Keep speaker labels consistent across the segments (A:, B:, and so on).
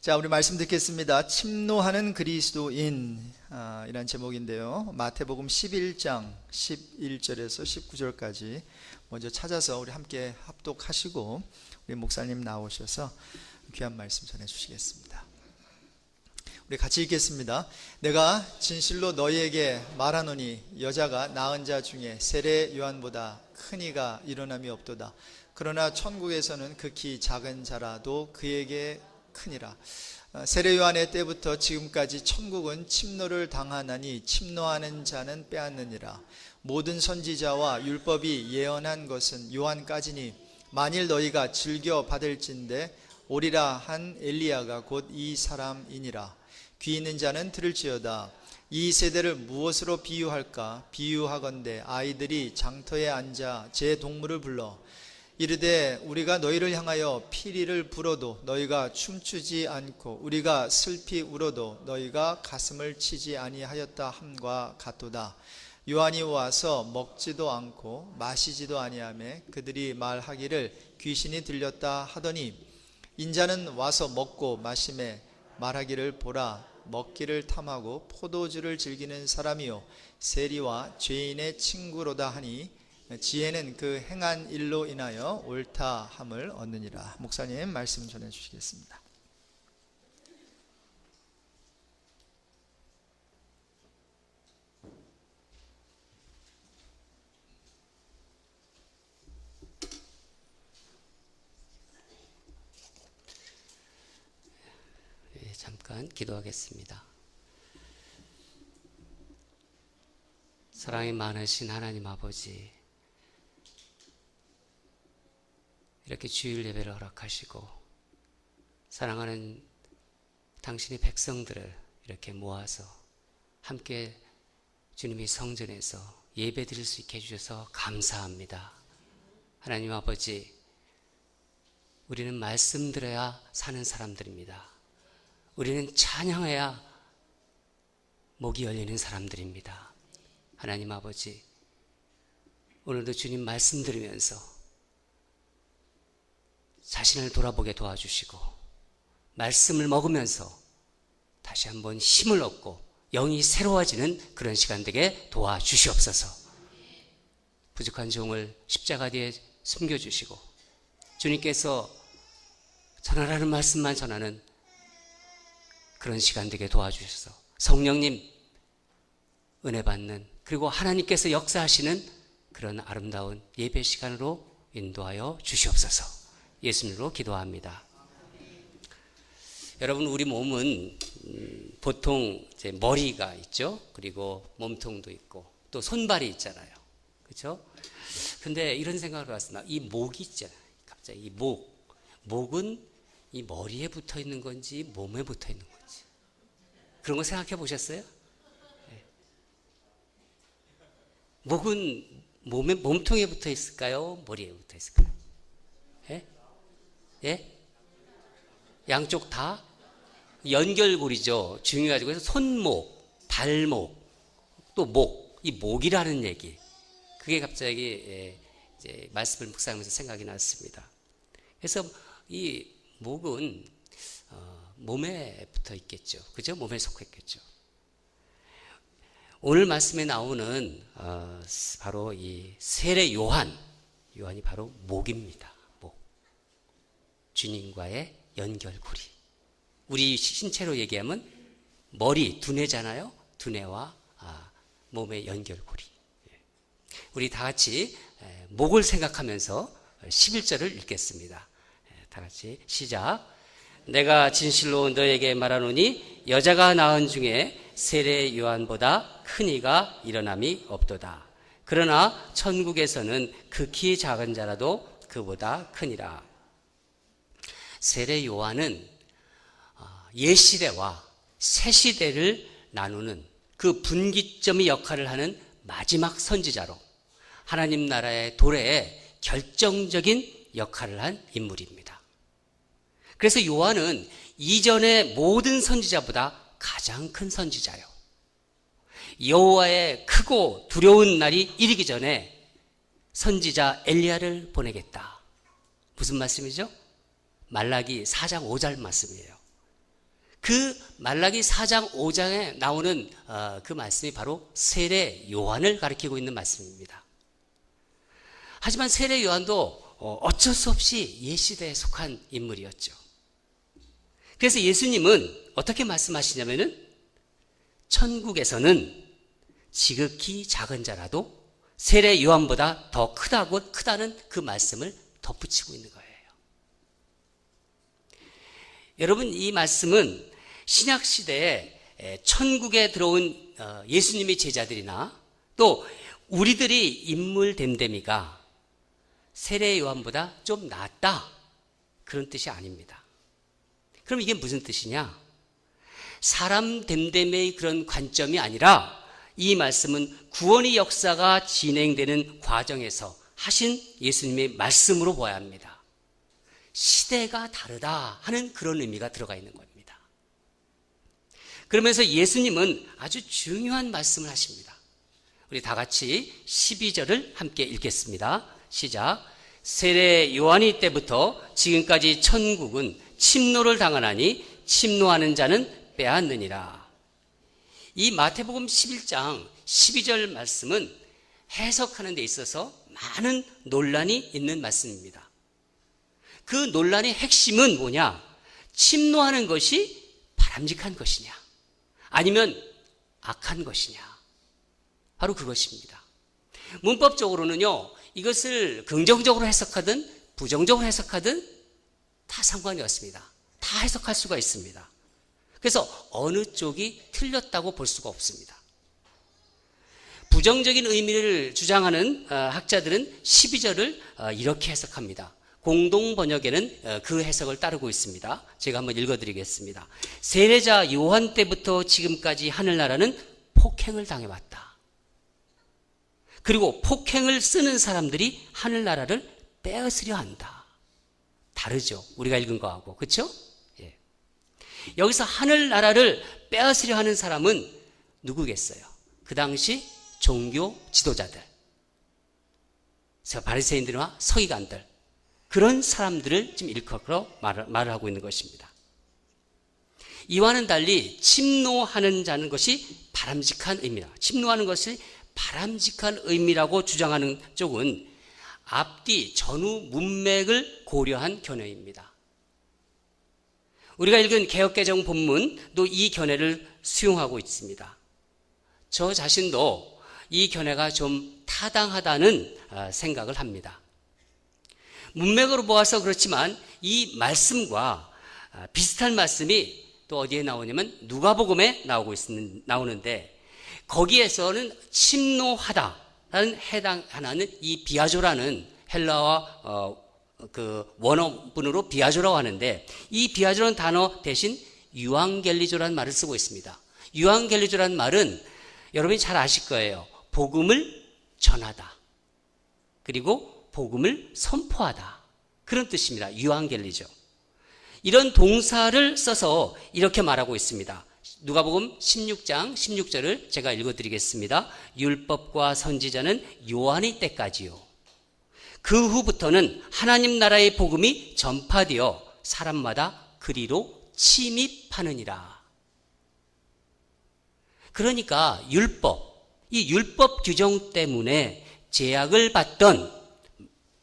A: 자, 우리 말씀 듣겠습니다. 침노하는 그리스도인 이란 제목인데요. 마태복음 11장 11절에서 19절까지 먼저 찾아서 우리 함께 합독하시고 우리 목사님 나오셔서 귀한 말씀 전해주시겠습니다. 우리 같이 읽겠습니다. 내가 진실로 너희에게 말하노니 여자가 낳은 자 중에 세례 요한보다 큰 이가 일어남이 없도다. 그러나 천국에서는 극히 작은 자라도 그에게 크니라. 세례 요한의 때부터 지금까지 천국은 침노를 당하나니 침노하는 자는 빼앗느니라. 모든 선지자와 율법이 예언한 것은 요한까지니 만일 너희가 즐겨 받을진대 오리라 한 엘리야가 곧 이 사람이니라. 귀 있는 자는 들을지어다. 이 세대를 무엇으로 비유할까? 비유하건대 아이들이 장터에 앉아 제 동물을 불러 이르되 우리가 너희를 향하여 피리를 불어도 너희가 춤추지 않고 우리가 슬피 울어도 너희가 가슴을 치지 아니하였다 함과 같도다. 요한이 와서 먹지도 않고 마시지도 아니하며 그들이 말하기를 귀신이 들렸다 하더니 인자는 와서 먹고 마시매 말하기를 보라 먹기를 탐하고 포도주를 즐기는 사람이요 세리와 죄인의 친구로다 하니 지혜는 그 행한 일로 인하여 옳다함을 얻느니라. 목사님 말씀 전해주시겠습니다.
B: 잠깐 기도하겠습니다. 사랑이 많으신 하나님 아버지, 이렇게 주일 예배를 허락하시고 사랑하는 당신의 백성들을 이렇게 모아서 함께 주님의 성전에서 예배 드릴 수 있게 해주셔서 감사합니다. 하나님 아버지, 우리는 말씀 들어야 사는 사람들입니다. 우리는 찬양해야 목이 열리는 사람들입니다. 하나님 아버지, 오늘도 주님 말씀 들으면서 자신을 돌아보게 도와주시고 말씀을 먹으면서 다시 한번 힘을 얻고 영이 새로워지는 그런 시간 되게 도와주시옵소서. 부족한 종을 십자가 뒤에 숨겨주시고 주님께서 전하라는 말씀만 전하는 그런 시간 되게 도와주셔서 성령님 은혜 받는, 그리고 하나님께서 역사하시는 그런 아름다운 예배 시간으로 인도하여 주시옵소서. 예수님으로 기도합니다. 여러분, 우리 몸은 보통 이제 머리가 있죠. 그리고 몸통도 있고 또 손발이 있잖아요. 그렇죠? 근데 이런 생각을 해봤습니다. 이 목이 있잖아요. 갑자기 이 목은 이 머리에 붙어 있는 건지 몸에 붙어 있는 건지 그런 거 생각해 보셨어요? 네. 목은 몸통에 붙어 있을까요? 머리에 붙어 있을까요? 예? 예? 양쪽 다? 연결고리죠. 중요하죠. 그래서 손목, 발목, 또 목, 이 목이라는 얘기. 그게 갑자기 이제 말씀을 묵상하면서 생각이 났습니다. 그래서 이 목은 몸에 붙어 있겠죠. 그죠? 몸에 속했겠죠. 오늘 말씀에 나오는 바로 이 세례 요한이 바로 목입니다. 주님과의 연결고리. 우리 신체로 얘기하면 머리, 두뇌잖아요. 두뇌와 몸의 연결고리. 우리 다 같이 목을 생각하면서 11절을 읽겠습니다. 다 같이 시작. 내가 진실로 너에게 말하노니 여자가 낳은 중에 세례 요한보다 큰 이가 일어남이 없도다. 그러나 천국에서는 극히 작은 자라도 그보다 크니라. 세례 요한은 옛시대와 새시대를 나누는 그 분기점의 역할을 하는 마지막 선지자로 하나님 나라의 도래에 결정적인 역할을 한 인물입니다. 그래서 요한은 이전의 모든 선지자보다 가장 큰 선지자요. 여호와의 크고 두려운 날이 이르기 전에 선지자 엘리야를 보내겠다. 무슨 말씀이죠? 말라기 4장 5절 말씀이에요. 그 말라기 4장 5장에 나오는 그 말씀이 바로 세례 요한을 가리키고 있는 말씀입니다. 하지만 세례 요한도 어쩔 수 없이 옛시대에 속한 인물이었죠. 그래서 예수님은 어떻게 말씀하시냐면은 천국에서는 지극히 작은 자라도 세례 요한보다 더 크다는 그 말씀을 덧붙이고 있는 거예요. 여러분, 이 말씀은 신약 시대에 천국에 들어온 예수님의 제자들이나 또 우리들이 인물 됨됨이가 세례 요한보다 좀 낫다, 그런 뜻이 아닙니다. 그럼 이게 무슨 뜻이냐? 사람 됨됨이의 그런 관점이 아니라 이 말씀은 구원의 역사가 진행되는 과정에서 하신 예수님의 말씀으로 보아야 합니다. 시대가 다르다 하는 그런 의미가 들어가 있는 겁니다. 그러면서 예수님은 아주 중요한 말씀을 하십니다. 우리 다 같이 12절을 함께 읽겠습니다. 시작. 세례 요한이 때부터 지금까지 천국은 침노를 당하나니 침노하는 자는 빼앗느니라. 이 마태복음 11장 12절 말씀은 해석하는 데 있어서 많은 논란이 있는 말씀입니다. 그 논란의 핵심은 뭐냐? 침노하는 것이 바람직한 것이냐, 아니면 악한 것이냐, 바로 그것입니다. 문법적으로는요, 이것을 긍정적으로 해석하든 부정적으로 해석하든 다 상관이 없습니다. 다 해석할 수가 있습니다. 그래서 어느 쪽이 틀렸다고 볼 수가 없습니다. 부정적인 의미를 주장하는 학자들은 12절을 이렇게 해석합니다. 공동 번역에는 그 해석을 따르고 있습니다. 제가 한번 읽어드리겠습니다. 세례자 요한 때부터 지금까지 하늘나라는 폭행을 당해왔다. 그리고 폭행을 쓰는 사람들이 하늘나라를 빼앗으려 한다. 다르죠, 우리가 읽은 거하고. 그렇죠? 예. 여기서 하늘나라를 빼앗으려 하는 사람은 누구겠어요? 그 당시 종교 지도자들, 바리새인들과 서기관들, 그런 사람들을 지금 일컬어 말을 하고 있는 것입니다. 이와는 달리 침노하는 자는 것이 바람직한 의미다. 침노하는 것이 바람직한 의미라고 주장하는 쪽은 앞뒤 전후 문맥을 고려한 견해입니다. 우리가 읽은 개역개정 본문도 이 견해를 수용하고 있습니다. 저 자신도 이 견해가 좀 타당하다는 생각을 합니다. 문맥으로 보아서 그렇지만 이 말씀과 비슷한 말씀이 또 어디에 나오냐면 누가복음에 나오는데, 거기에서는 침노하다라는 해당하는 이 비아조라는 헬라어 그 원어분으로 비아조라고 하는데, 이 비아조라는 단어 대신 유앙겔리조라는 말을 쓰고 있습니다. 유앙겔리조라는 말은 여러분이 잘 아실 거예요. 복음을 전하다, 그리고 복음을 선포하다, 그런 뜻입니다. 유앙겔리죠. 이런 동사를 써서 이렇게 말하고 있습니다. 누가복음 16장 16절을 제가 읽어드리겠습니다. 율법과 선지자는 요한의 때까지요. 그 후부터는 하나님 나라의 복음이 전파되어 사람마다 그리로 침입하느니라. 그러니까 이 율법 규정 때문에 제약을 받던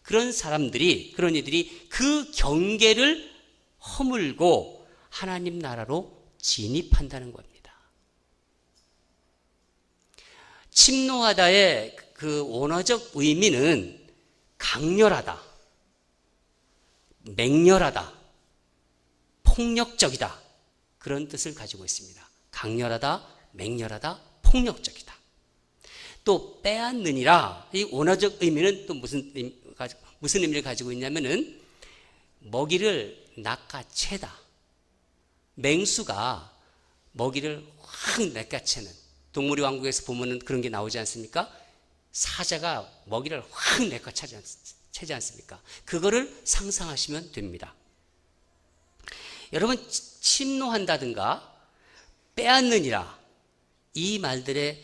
B: 그런 사람들이, 그런 이들이 그 경계를 허물고 하나님 나라로 진입한다는 겁니다. 침노하다의 그 원어적 의미는 강렬하다, 맹렬하다, 폭력적이다, 그런 뜻을 가지고 있습니다. 강렬하다, 맹렬하다, 폭력적이다. 또 빼앗느니라, 이 원어적 의미는 또 무슨 의미를 가지고 있냐면은 먹이를 낚아채다. 맹수가 먹이를 확 낚아채는, 동물의 왕국에서 보면은 그런 게 나오지 않습니까? 사자가 먹이를 확 낚아채지 않습니까? 그거를 상상하시면 됩니다. 여러분, 침노한다든가 빼앗느니라, 이 말들의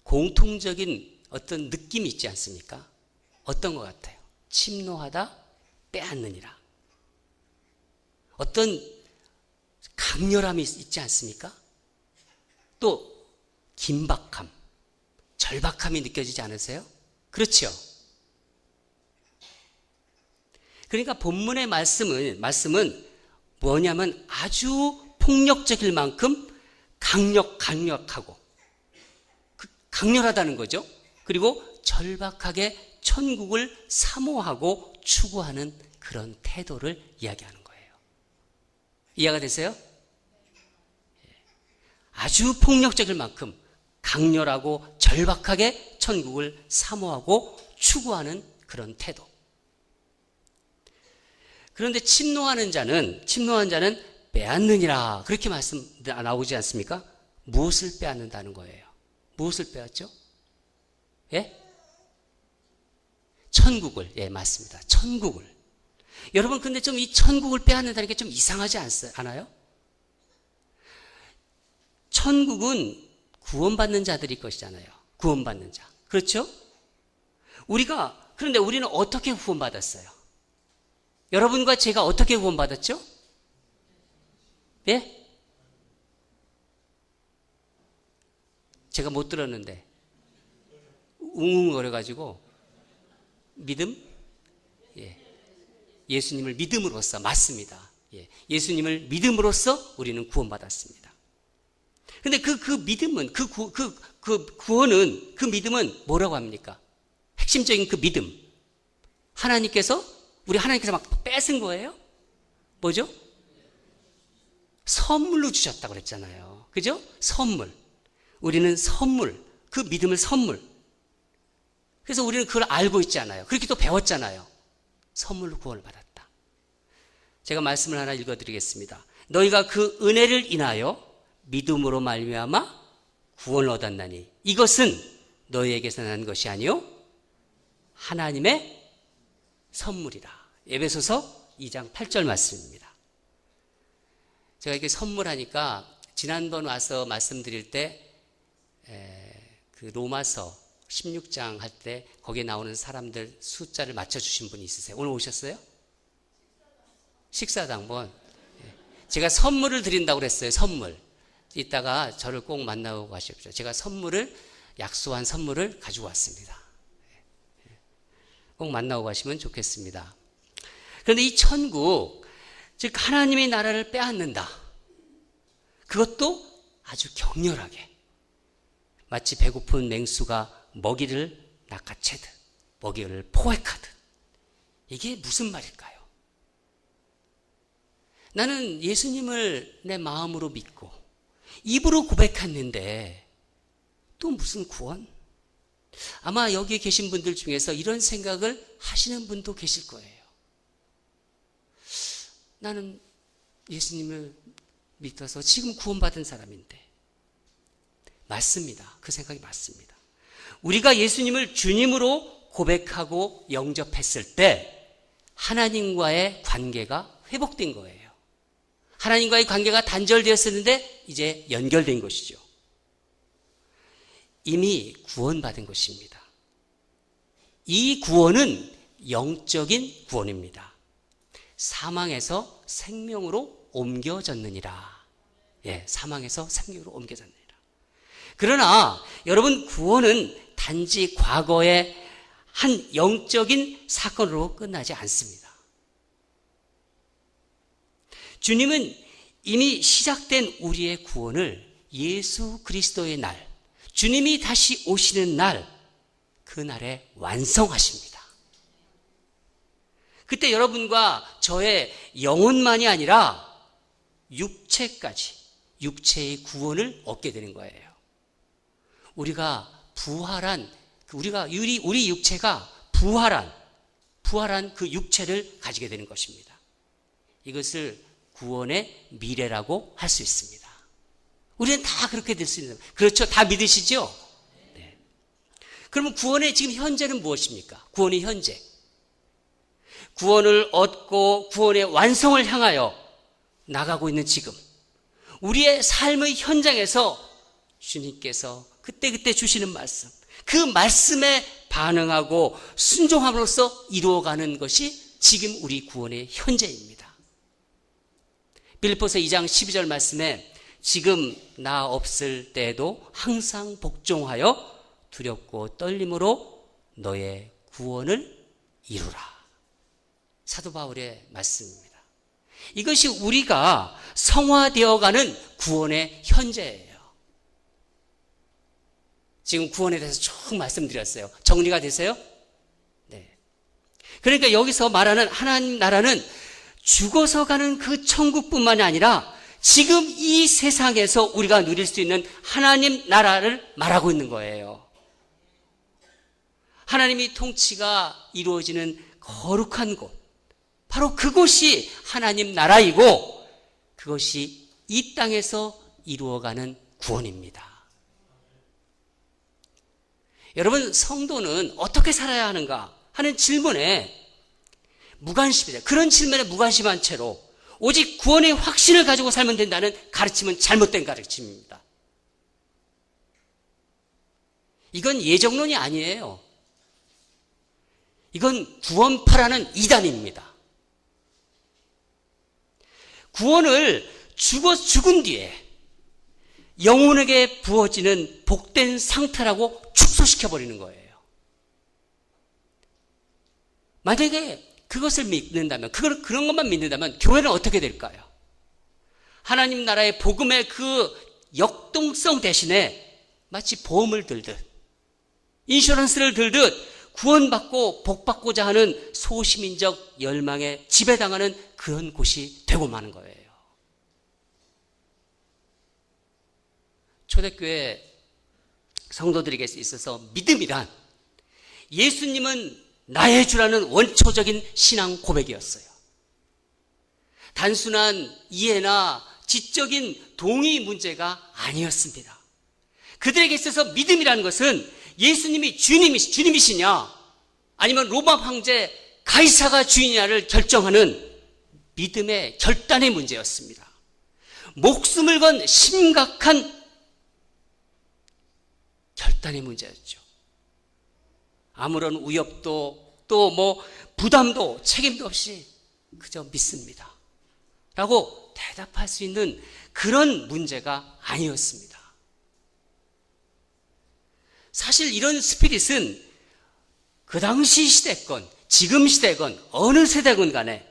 B: 공통적인 어떤 느낌이 있지 않습니까? 어떤 것 같아요? 침노하다, 빼앗느니라. 어떤 강렬함이 있지 않습니까? 또 긴박함, 절박함이 느껴지지 않으세요? 그렇죠? 그러니까 본문의 말씀은 뭐냐면 아주 폭력적일 만큼 강력하고 강렬하다는 거죠. 그리고 절박하게 천국을 사모하고 추구하는 그런 태도를 이야기하는 거예요. 이해가 되세요? 아주 폭력적일 만큼 강렬하고 절박하게 천국을 사모하고 추구하는 그런 태도. 그런데 침노하는 자는 빼앗느니라 그렇게 말씀 나오지 않습니까? 무엇을 빼앗는다는 거예요? 무엇을 빼앗죠? 예? 천국을. 예, 맞습니다. 천국을. 여러분, 근데 좀 이 천국을 빼앗는다는 게 좀 이상하지 않아요? 천국은 구원받는 자들이 것이잖아요. 구원받는 자. 그렇죠? 그런데 우리는 어떻게 구원받았어요? 여러분과 제가 어떻게 구원받았죠? 예? 제가 못 들었는데 웅웅거려가지고 믿음? 예. 예수님을 믿음으로써 맞습니다. 예. 예수님을 믿음으로써 우리는 구원받았습니다. 근데 그 믿음은 구원은 그 믿음은 뭐라고 합니까? 핵심적인 그 믿음. 하나님께서 막 뺏은 거예요? 뭐죠? 선물로 주셨다고 그랬잖아요. 그죠? 선물. 우리는 선물. 그 믿음을 선물. 그래서 우리는 그걸 알고 있잖아요. 그렇게 또 배웠잖아요. 선물로 구원을 받았다. 제가 말씀을 하나 읽어드리겠습니다. 너희가 그 은혜를 인하여 믿음으로 말미암아 구원을 얻었나니 이것은 너희에게서 난 것이 아니요 하나님의 선물이라. 에베소서 2장 8절 말씀입니다. 제가 이렇게 선물하니까 지난번 와서 말씀드릴 때 그 로마서 16장 할 때 거기에 나오는 사람들 숫자를 맞춰주신 분이 있으세요? 오늘 오셨어요? 식사당번. 제가 선물을 드린다고 그랬어요. 선물. 이따가 저를 꼭 만나고 가십시오. 제가 약속한 선물을 가지고 왔습니다. 꼭 만나고 가시면 좋겠습니다. 그런데 이 천국, 즉 하나님의 나라를 빼앗는다. 그것도 아주 격렬하게. 마치 배고픈 맹수가 먹이를 낚아채듯, 먹이를 포획하듯. 이게 무슨 말일까요? 나는 예수님을 내 마음으로 믿고 입으로 고백했는데 또 무슨 구원? 아마 여기 계신 분들 중에서 이런 생각을 하시는 분도 계실 거예요. 나는 예수님을 믿어서 지금 구원받은 사람인데. 맞습니다. 그 생각이 맞습니다. 우리가 예수님을 주님으로 고백하고 영접했을 때 하나님과의 관계가 회복된 거예요. 하나님과의 관계가 단절되었었는데 이제 연결된 것이죠. 이미 구원받은 것입니다. 이 구원은 영적인 구원입니다. 사망에서 생명으로 옮겨졌느니라. 예, 사망에서 생명으로 옮겨졌느니라. 그러나 여러분, 구원은 단지 과거의 한 영적인 사건으로 끝나지 않습니다. 주님은 이미 시작된 우리의 구원을 예수 그리스도의 날, 주님이 다시 오시는 날, 그날에 완성하십니다. 그때 여러분과 저의 영혼만이 아니라 육체까지, 육체의 구원을 얻게 되는 거예요. 우리가 우리 육체가 부활한 그 육체를 가지게 되는 것입니다. 이것을 구원의 미래라고 할 수 있습니다. 우리는 다 그렇게 될 수 있는, 그렇죠? 다 믿으시죠? 네. 그러면 구원의 지금 현재는 무엇입니까? 구원의 현재. 구원을 얻고 구원의 완성을 향하여 나가고 있는 지금. 우리의 삶의 현장에서 주님께서 그때그때 주시는 말씀, 그 말씀에 반응하고 순종함으로써 이루어가는 것이 지금 우리 구원의 현재입니다. 빌립보서 2장 12절 말씀에 지금 나 없을 때에도 항상 복종하여 두렵고 떨림으로 너의 구원을 이루라. 사도 바울의 말씀입니다. 이것이 우리가 성화되어가는 구원의 현재예요. 지금 구원에 대해서 쭉 말씀드렸어요. 정리가 되세요? 네. 그러니까 여기서 말하는 하나님 나라는 죽어서 가는 그 천국뿐만이 아니라 지금 이 세상에서 우리가 누릴 수 있는 하나님 나라를 말하고 있는 거예요. 하나님이 통치가 이루어지는 거룩한 곳, 바로 그곳이 하나님 나라이고 그것이 이 땅에서 이루어가는 구원입니다. 여러분, 성도는 어떻게 살아야 하는가 하는 질문에 무관심이다. 그런 질문에 무관심한 채로 오직 구원의 확신을 가지고 살면 된다는 가르침은 잘못된 가르침입니다. 이건 예정론이 아니에요. 이건 구원파라는 이단입니다. 구원을 죽은 뒤에 영혼에게 부어지는 복된 상태라고 축소시켜버리는 거예요. 만약에 그것을 믿는다면, 그런 것만 믿는다면 교회는 어떻게 될까요? 하나님 나라의 복음의 그 역동성 대신에 마치 보험을 들듯, 인슈런스를 들듯 구원받고 복받고자 하는 소시민적 열망에 지배당하는 그런 곳이 되고 마는 거예요. 초대교회 성도들에게 있어서 믿음이란 예수님은 나의 주라는 원초적인 신앙 고백이었어요. 단순한 이해나 지적인 동의 문제가 아니었습니다. 그들에게 있어서 믿음이라는 것은 예수님이 주님이시냐 아니면 로마 황제 가이사가 주인이냐를 결정하는 믿음의 결단의 문제였습니다. 목숨을 건 심각한 결단의 문제였죠. 아무런 위협도 또 부담도 책임도 없이 그저 믿습니다 라고 대답할 수 있는 그런 문제가 아니었습니다. 사실 이런 스피릿은 그 당시 시대건 지금 시대건 어느 세대건 간에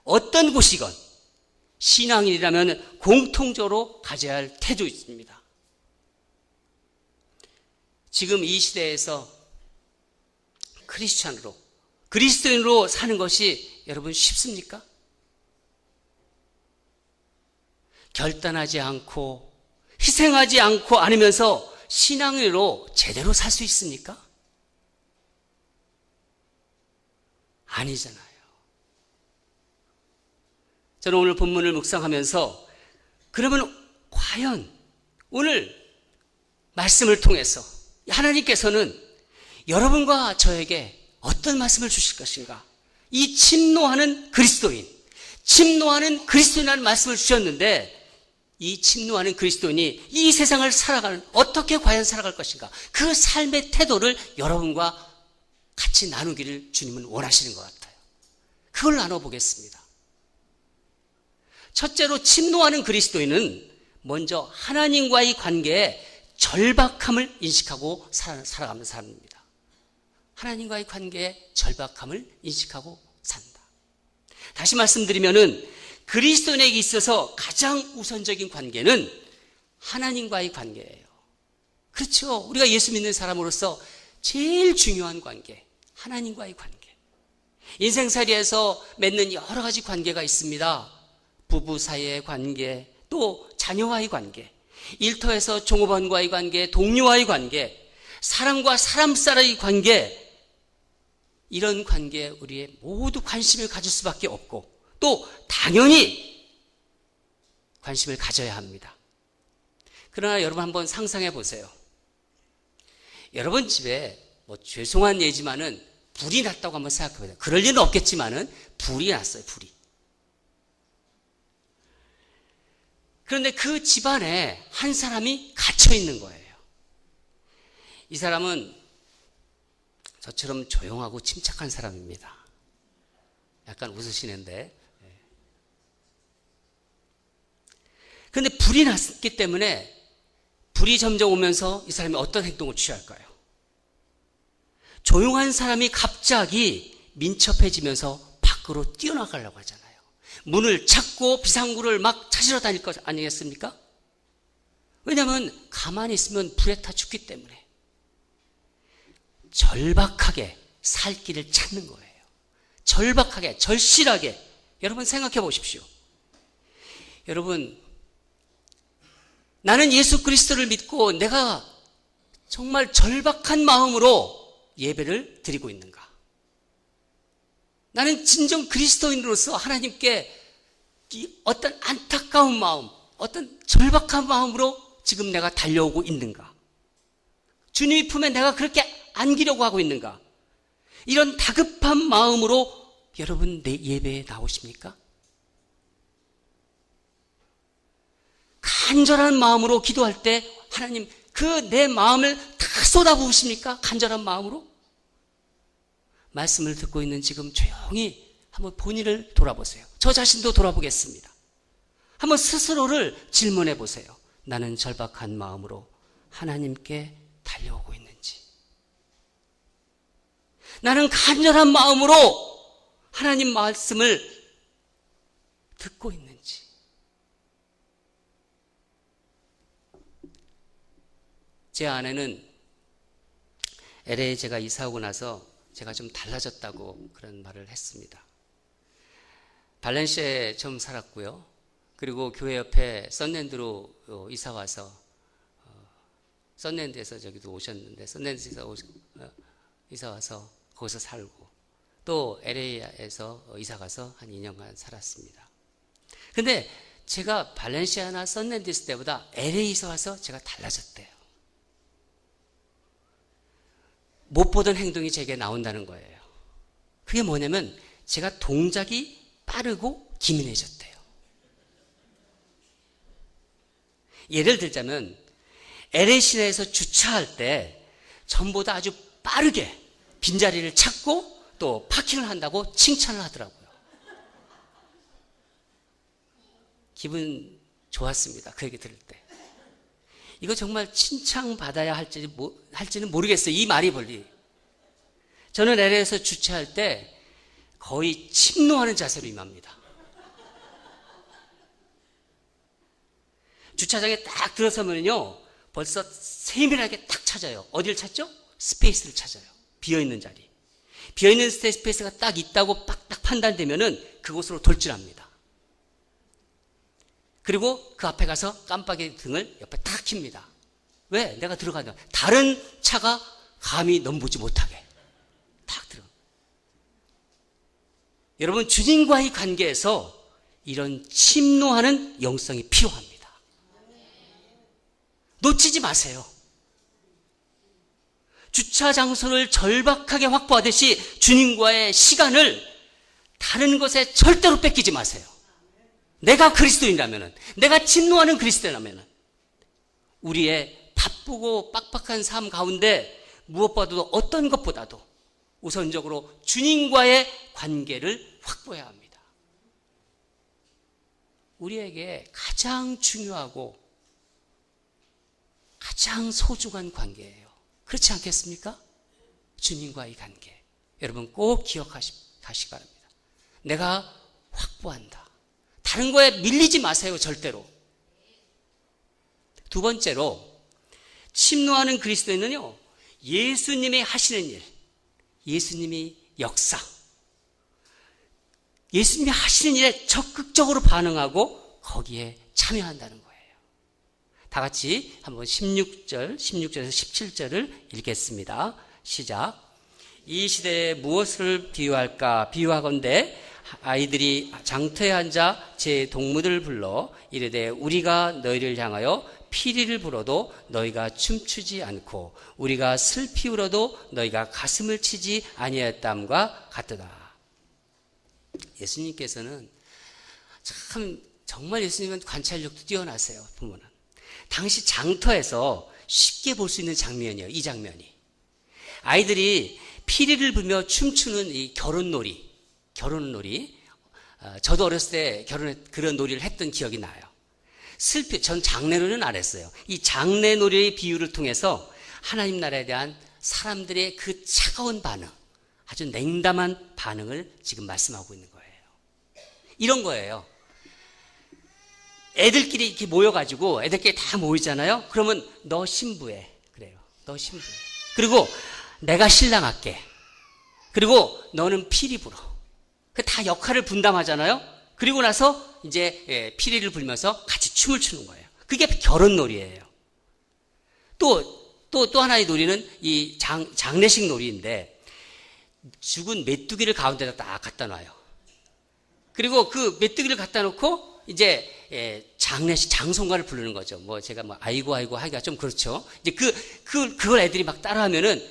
B: 어떤 곳이건 신앙인이라면 공통적으로 가져야 할 태도입니다. 지금 이 시대에서 크리스찬으로, 그리스도인으로 사는 것이 여러분 쉽습니까? 결단하지 않고 희생하지 않고 않으면서 신앙인으로 제대로 살 수 있습니까? 아니잖아요. 저는 오늘 본문을 묵상하면서 그러면 과연 오늘 말씀을 통해서 하나님께서는 여러분과 저에게 어떤 말씀을 주실 것인가? 이 침노하는 그리스도인이라는 말씀을 주셨는데 이 침노하는 그리스도인이 이 세상을 어떻게 과연 살아갈 것인가? 그 삶의 태도를 여러분과 같이 나누기를 주님은 원하시는 것 같아요. 그걸 나눠보겠습니다. 첫째로 침노하는 그리스도인은 먼저 하나님과의 관계에 절박함을 인식하고 살아가는 사람입니다. 하나님과의 관계에 절박함을 인식하고 산다. 다시 말씀드리면은 그리스도인에게 있어서 가장 우선적인 관계는 하나님과의 관계예요. 그렇죠. 우리가 예수 믿는 사람으로서 제일 중요한 관계, 하나님과의 관계. 인생살이에서 맺는 여러 가지 관계가 있습니다. 부부 사이의 관계, 또 자녀와의 관계, 일터에서 종업원과의 관계, 동료와의 관계, 사람과 사람 사이의 관계, 이런 관계에 우리의 모두 관심을 가질 수밖에 없고 또 당연히 관심을 가져야 합니다. 그러나 여러분 한번 상상해 보세요. 여러분 집에 죄송한 예지만은 불이 났다고 한번 생각해 보세요. 그럴 리는 없겠지만은 불이 났어요. 불이. 그런데 그 집안에 한 사람이 갇혀 있는 거예요. 이 사람은 저처럼 조용하고 침착한 사람입니다. 약간 웃으시는데 그런데 불이 났기 때문에 불이 점점 오면서 이 사람이 어떤 행동을 취할까요? 조용한 사람이 갑자기 민첩해지면서 밖으로 뛰어나가려고 하잖아요. 문을 찾고 비상구를 막 찾으러 다닐 것 아니겠습니까? 왜냐하면 가만히 있으면 불에 타 죽기 때문에. 절박하게 살 길을 찾는 거예요. 절박하게, 절실하게. 여러분 생각해 보십시오. 여러분, 나는 예수 그리스도를 믿고 내가 정말 절박한 마음으로 예배를 드리고 있는가? 나는 진정 그리스도인으로서 하나님께 어떤 안타까운 마음, 어떤 절박한 마음으로 지금 내가 달려오고 있는가? 주님의 품에 내가 그렇게 안기려고 하고 있는가? 이런 다급한 마음으로 여러분 내 예배에 나오십니까? 간절한 마음으로 기도할 때 하나님 그 내 마음을 다 쏟아부으십니까? 간절한 마음으로? 말씀을 듣고 있는 지금 조용히 한번 본인을 돌아보세요. 저 자신도 돌아보겠습니다. 한번 스스로를 질문해 보세요. 나는 절박한 마음으로 하나님께 달려오고 있는지, 나는 간절한 마음으로 하나님 말씀을 듣고 있는지. 제 아내는 LA에 제가 이사 오고 나서 제가 좀 달라졌다고 그런 말을 했습니다. 발렌시아에 처음 살았고요. 그리고 교회 옆에 썬랜드로 이사 와서 썬랜드에서 저기도 오셨는데 썬랜드에서 이사 와서 거기서 살고 또 LA에서 이사 가서 한 2년간 살았습니다. 근데 제가 발렌시아나 썬랜드 있을 때보다 LA에서 와서 제가 달라졌대요. 못 보던 행동이 제게 나온다는 거예요. 그게 뭐냐면 제가 동작이 빠르고 기민해졌대요. 예를 들자면 LA 시내에서 주차할 때 전보다 아주 빠르게 빈자리를 찾고 또 파킹을 한다고 칭찬을 하더라고요. 기분 좋았습니다. 그 얘기 들을 때. 이거 정말 칭찬받아야 할지는 모르겠어요. 이 말이 벌리. 저는 LA에서 주차할 때 거의 침노하는 자세로 임합니다. 주차장에 딱 들어서면요, 벌써 세밀하게 딱 찾아요. 어디를 찾죠? 스페이스를 찾아요. 비어있는 자리. 비어있는 스페이스가 딱 있다고 딱 판단되면은 그곳으로 돌진합니다. 그리고 그 앞에 가서 깜빡이 등을 옆에 탁 킵니다. 왜? 내가 들어가냐. 다른 차가 감히 넘보지 못하게. 탁 들어. 여러분, 주님과의 관계에서 이런 침노하는 영성이 필요합니다. 놓치지 마세요. 주차 장소를 절박하게 확보하듯이 주님과의 시간을 다른 것에 절대로 뺏기지 마세요. 내가 그리스도인이라면, 내가 침노하는 그리스도인이라면 우리의 바쁘고 빡빡한 삶 가운데 무엇보다도 어떤 것보다도 우선적으로 주님과의 관계를 확보해야 합니다. 우리에게 가장 중요하고 가장 소중한 관계예요. 그렇지 않겠습니까? 주님과의 관계. 여러분 꼭 기억하시기 바랍니다. 내가 확보한다. 다른 거에 밀리지 마세요. 절대로. 두 번째로 침노하는 그리스도인은요, 예수님이 하시는 일, 예수님이 역사, 예수님이 하시는 일에 적극적으로 반응하고 거기에 참여한다는 거예요. 다 같이 한번 16절에서 17절을 읽겠습니다. 시작. 이 시대에 무엇을 비유할까? 비유하건대 아이들이 장터에 앉아 제 동무들을 불러 이르되 우리가 너희를 향하여 피리를 불어도 너희가 춤추지 않고 우리가 슬피 울어도 너희가 가슴을 치지 아니하였담과 같도다. 예수님께서는 참 정말 예수님은 관찰력도 뛰어나세요. 보면은 당시 장터에서 쉽게 볼 수 있는 장면이에요. 이 장면이. 아이들이 피리를 불며 춤추는 이 결혼놀이. 저도 어렸을 때 그런 놀이를 했던 기억이 나요. 전 장래놀이는 안 했어요. 이 장래놀이의 비유를 통해서 하나님 나라에 대한 사람들의 그 차가운 반응, 아주 냉담한 반응을 지금 말씀하고 있는 거예요. 이런 거예요. 애들끼리 이렇게 모여가지고 애들끼리 다 모이잖아요. 그러면 너 신부해. 그래요. 너 신부해. 그리고 내가 신랑 할게. 그리고 너는 피리 불어. 다 역할을 분담하잖아요. 그리고 나서 이제 피리를 불면서 같이 춤을 추는 거예요. 그게 결혼놀이예요. 또 하나의 놀이는 이 장례식 놀이인데, 죽은 메뚜기를 가운데다 딱 갖다 놔요. 그리고 그 메뚜기를 갖다 놓고 이제 장례식 장송가를 부르는 거죠. 뭐 제가 뭐 아이고 하기가 좀 그렇죠. 이제 그걸 애들이 막 따라하면은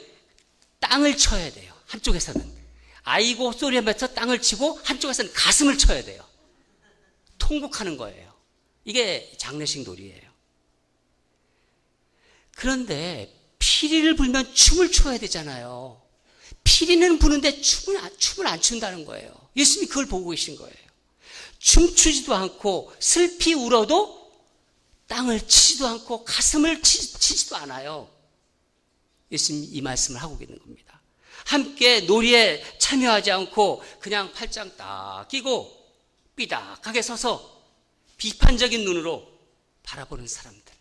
B: 땅을 쳐야 돼요. 한쪽에서는 아이고 소리 하면서 땅을 치고, 한쪽에서는 가슴을 쳐야 돼요. 통곡하는 거예요. 이게 장례식 놀이예요. 그런데 피리를 불면 춤을 춰야 되잖아요. 피리는 부는데 춤을 안 춘다는 거예요. 예수님이 그걸 보고 계신 거예요. 춤추지도 않고 슬피 울어도 땅을 치지도 않고 가슴을 치지도 않아요. 예수님이 이 말씀을 하고 있는 겁니다. 함께 놀이에 참여하지 않고 그냥 팔짱 딱 끼고 삐딱하게 서서 비판적인 눈으로 바라보는 사람들.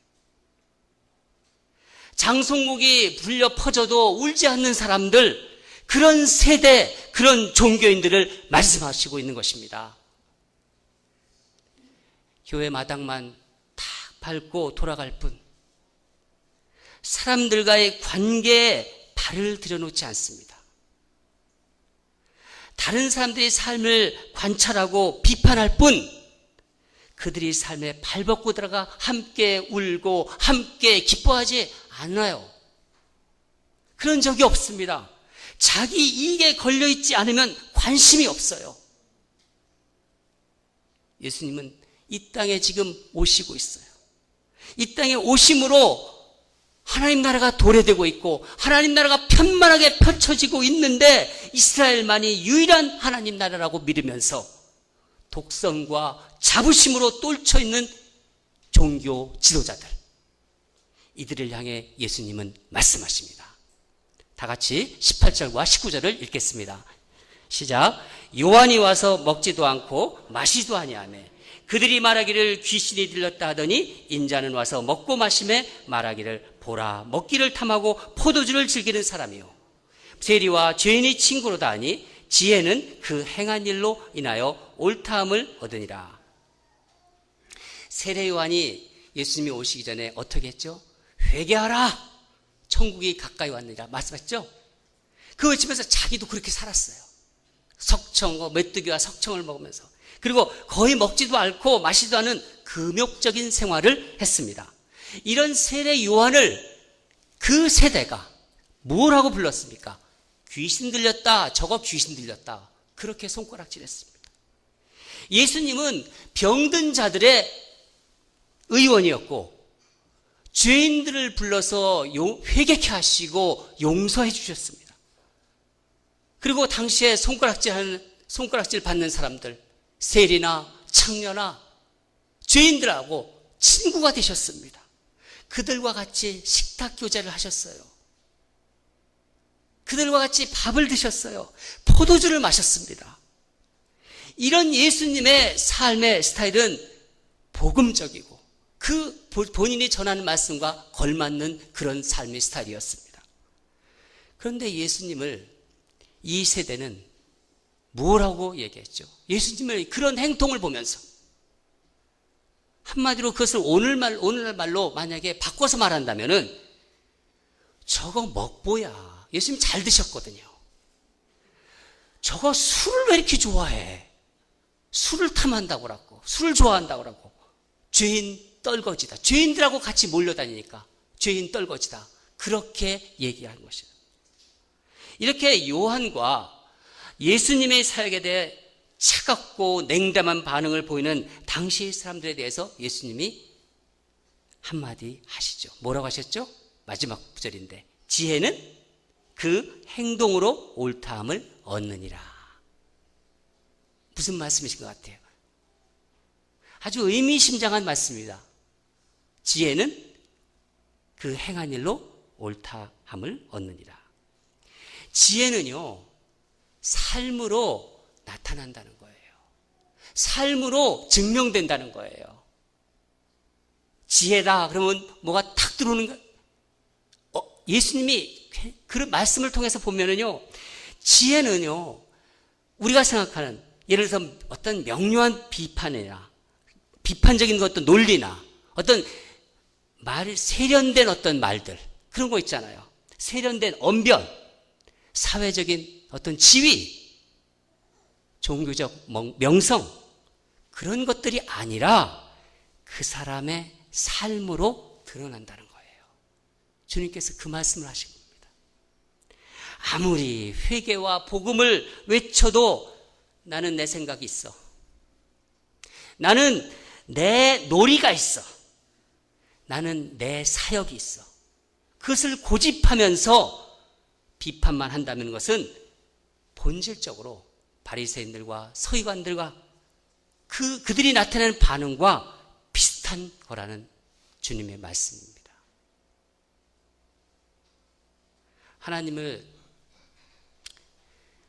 B: 장송곡이 불려 퍼져도 울지 않는 사람들, 그런 세대, 그런 종교인들을 말씀하시고 있는 것입니다. 교회 마당만 탁 밟고 돌아갈 뿐, 사람들과의 관계에 발을 들여놓지 않습니다. 다른 사람들의 삶을 관찰하고 비판할 뿐, 그들이 삶에 발벗고 들어가 함께 울고 함께 기뻐하지 않아요. 그런 적이 없습니다. 자기 이익에 걸려있지 않으면 관심이 없어요. 예수님은 이 땅에 지금 오시고 있어요. 이 땅에 오심으로 하나님 나라가 도래되고 있고 하나님 나라가 편만하게 펼쳐지고 있는데, 이스라엘만이 유일한 하나님 나라라고 믿으면서 독선과 자부심으로 똘쳐 있는 종교 지도자들, 이들을 향해 예수님은 말씀하십니다. 다 같이 18절과 19절을 읽겠습니다. 시작. 요한이 와서 먹지도 않고 마시지도 아니하며 그들이 말하기를 귀신이 들렸다 하더니, 인자는 와서 먹고 마시매 말하기를 보라, 먹기를 탐하고 포도주를 즐기는 사람이요 세리와 죄인의 친구로다 하니 지혜는 그 행한 일로 인하여 옳다함을 얻으니라. 세례 요한이 예수님이 오시기 전에 어떻게 했죠? 회개하라, 천국이 가까이 왔느니라 말씀하셨죠? 그 외치면서 자기도 그렇게 살았어요. 메뚜기와 석청을 먹으면서. 그리고 거의 먹지도 않고 마시지도 않은 금욕적인 생활을 했습니다. 이런 세례 요한을 그 세대가 뭐라고 불렀습니까? 귀신 들렸다, 저거 귀신 들렸다, 그렇게 손가락질했습니다. 예수님은 병든 자들의 의원이었고 죄인들을 불러서 회개케 하시고 용서해 주셨습니다. 그리고 당시에 손가락질 받는 사람들, 세리나 창녀나 죄인들하고 친구가 되셨습니다. 그들과 같이 식탁 교제를 하셨어요. 그들과 같이 밥을 드셨어요. 포도주를 마셨습니다. 이런 예수님의 삶의 스타일은 복음적이고 그 본인이 전하는 말씀과 걸맞는 그런 삶의 스타일이었습니다. 그런데 예수님을 이 세대는 뭐라고 얘기했죠? 예수님의 그런 행동을 보면서 한마디로 그것을 오늘날 말로 만약에 바꿔서 말한다면은 저거 먹보야. 예수님 잘 드셨거든요. 저거 술을 왜 이렇게 좋아해? 술을 탐한다고 그러고 술을 좋아한다고 그러고 죄인 떨거지다. 죄인들하고 같이 몰려다니니까 죄인 떨거지다. 그렇게 얘기한 것이에요. 이렇게 요한과 예수님의 사역에 대해 차갑고 냉담한 반응을 보이는 당시 사람들에 대해서 예수님이 한마디 하시죠. 뭐라고 하셨죠? 마지막 구절인데, 지혜는 그 행동으로 옳다함을 얻느니라. 무슨 말씀이신 것 같아요? 아주 의미심장한 말씀입니다. 지혜는 그 행한 일로 옳다함을 얻느니라. 지혜는요, 삶으로 나타난다는 거예요. 삶으로 증명된다는 거예요. 지혜다 그러면 뭐가 탁 들어오는 거. 예수님이 그런 말씀을 통해서 보면은요, 지혜는요, 우리가 생각하는 예를 들어서 어떤 명료한 비판이나 비판적인 어떤 논리나 어떤 세련된 어떤 말들, 그런 거 있잖아요. 세련된 언변, 사회적인 어떤 지위, 종교적 명성, 그런 것들이 아니라 그 사람의 삶으로 드러난다는 거예요. 주님께서 그 말씀을 하신 겁니다. 아무리 회개와 복음을 외쳐도 나는 내 생각이 있어. 나는 내 놀이가 있어. 나는 내 사역이 있어. 그것을 고집하면서 비판만 한다는 것은 본질적으로 바리새인들과 서기관들과 그들이 나타내는 반응과 비슷한 거라는 주님의 말씀입니다. 하나님을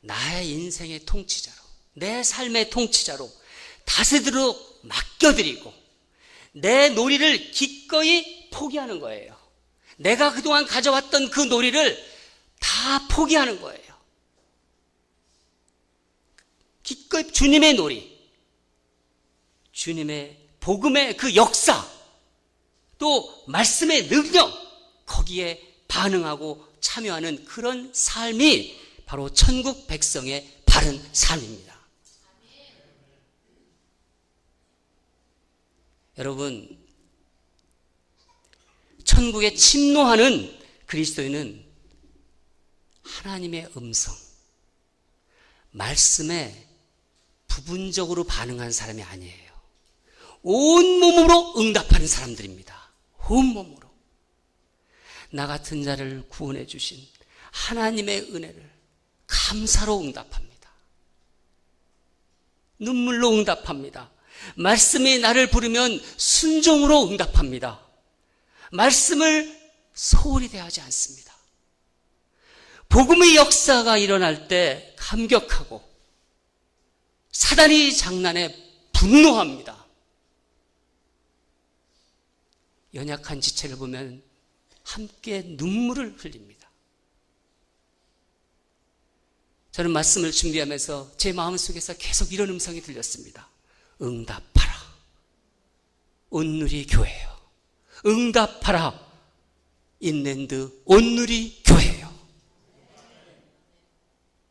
B: 나의 인생의 통치자로, 내 삶의 통치자로 다스리도록 맡겨드리고 내 놀이를 기꺼이 포기하는 거예요. 내가 그동안 가져왔던 그 놀이를 다 포기하는 거예요. 기꺼이 주님의 놀이, 주님의 복음의 그 역사, 또 말씀의 능력, 거기에 반응하고 참여하는 그런 삶이 바로 천국 백성의 바른 삶입니다. 여러분, 천국에 침노하는 그리스도인은 하나님의 음성, 말씀에 부분적으로 반응한 사람이 아니에요. 온몸으로 응답하는 사람들입니다. 온몸으로. 나 같은 자를 구원해 주신 하나님의 은혜를 감사로 응답합니다. 눈물로 응답합니다. 말씀이 나를 부르면 순종으로 응답합니다. 말씀을 소홀히 대하지 않습니다. 복음의 역사가 일어날 때 감격하고 사단이 장난에 분노합니다. 연약한 지체를 보면 함께 눈물을 흘립니다. 저는 말씀을 준비하면서 제 마음속에서 계속 이런 음성이 들렸습니다. 응답하라. 온누리 교회요. 응답하라. 인랜드 온누리 교회요.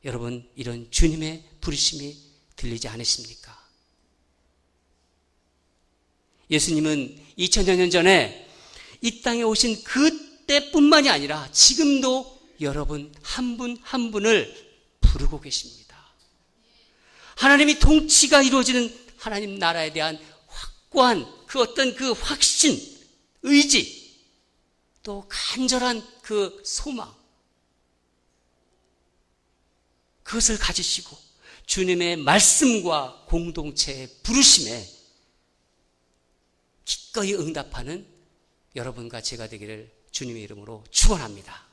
B: 여러분, 이런 주님의 부르심이 들리지 않으십니까? 예수님은 2000여 년 전에 이 땅에 오신 그때뿐만이 아니라 지금도 여러분 한 분 한 분을 부르고 계십니다. 하나님이 통치가 이루어지는 하나님 나라에 대한 확고한 그 어떤 그 확신, 의지, 또 간절한 그 소망, 그것을 가지시고 주님의 말씀과 공동체의 부르심에 기꺼이 응답하는 여러분과 제가 되기를 주님의 이름으로 축원합니다.